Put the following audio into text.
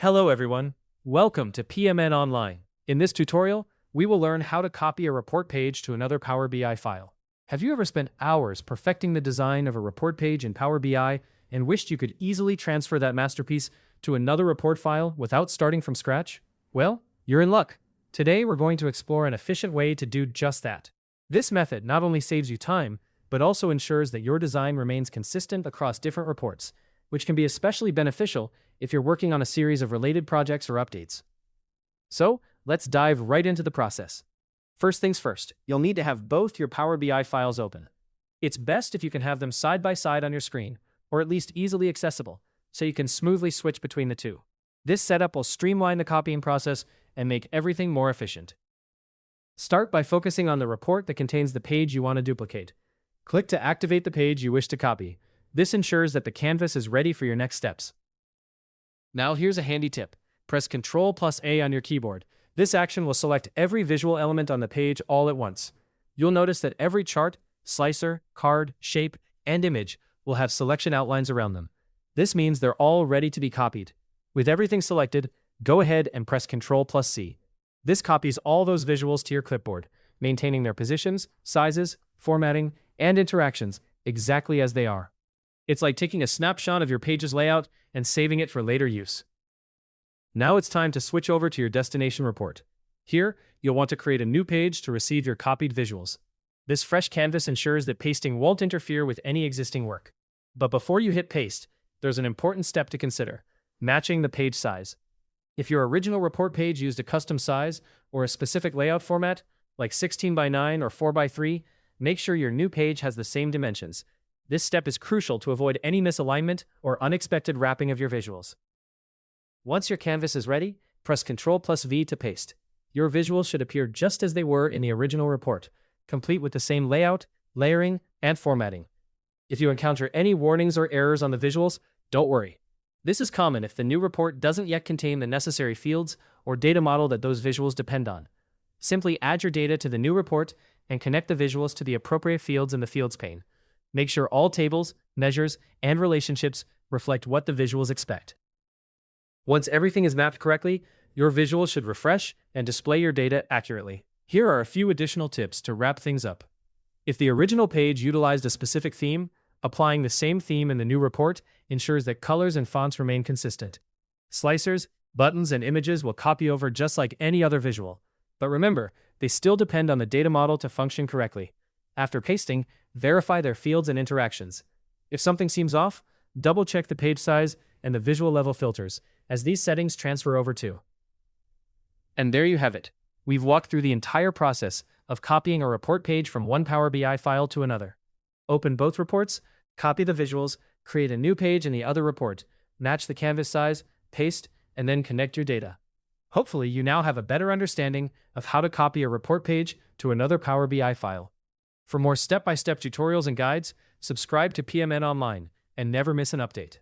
Hello everyone, welcome to PMN Online. In this tutorial, we will learn how to copy a report page to another Power BI file. Have you ever spent hours perfecting the design of a report page in Power BI and wished you could easily transfer that masterpiece to another report file without starting from scratch? Well, you're in luck. Today we're going to explore an efficient way to do just that. This method not only saves you time, but also ensures that your design remains consistent across different reports, which can be especially beneficial if you're working on a series of related projects or updates. So, let's dive right into the process. First things first, you'll need to have both your Power BI files open. It's best if you can have them side by side on your screen, or at least easily accessible, so you can smoothly switch between the two. This setup will streamline the copying process and make everything more efficient. Start by focusing on the report that contains the page you want to duplicate. Click to activate the page you wish to copy. This ensures that the canvas is ready for your next steps. Now here's a handy tip. Press Ctrl+A on your keyboard. This action will select every visual element on the page all at once. You'll notice that every chart, slicer, card, shape, and image will have selection outlines around them. This means they're all ready to be copied. With everything selected, go ahead and press Ctrl+C. This copies all those visuals to your clipboard, maintaining their positions, sizes, formatting, and interactions exactly as they are. It's like taking a snapshot of your page's layout and saving it for later use. Now it's time to switch over to your destination report. Here, you'll want to create a new page to receive your copied visuals. This fresh canvas ensures that pasting won't interfere with any existing work. But before you hit paste, there's an important step to consider: matching the page size. If your original report page used a custom size or a specific layout format, like 16:9 or 4:3, make sure your new page has the same dimensions. This step is crucial to avoid any misalignment or unexpected wrapping of your visuals. Once your canvas is ready, press Ctrl+V to paste. Your visuals should appear just as they were in the original report, complete with the same layout, layering, and formatting. If you encounter any warnings or errors on the visuals, don't worry. This is common if the new report doesn't yet contain the necessary fields or data model that those visuals depend on. Simply add your data to the new report and connect the visuals to the appropriate fields in the Fields pane. Make sure all tables, measures, and relationships reflect what the visuals expect. Once everything is mapped correctly, your visuals should refresh and display your data accurately. Here are a few additional tips to wrap things up. If the original page utilized a specific theme, applying the same theme in the new report ensures that colors and fonts remain consistent. Slicers, buttons, and images will copy over just like any other visual. But remember, they still depend on the data model to function correctly. After pasting, verify their fields and interactions. If something seems off, double-check the page size and the visual level filters, as these settings transfer over too. And there you have it. We've walked through the entire process of copying a report page from one Power BI file to another. Open both reports, copy the visuals, create a new page in the other report, match the canvas size, paste, and then connect your data. Hopefully, you now have a better understanding of how to copy a report page to another Power BI file. For more step-by-step tutorials and guides, subscribe to PMN Online and never miss an update.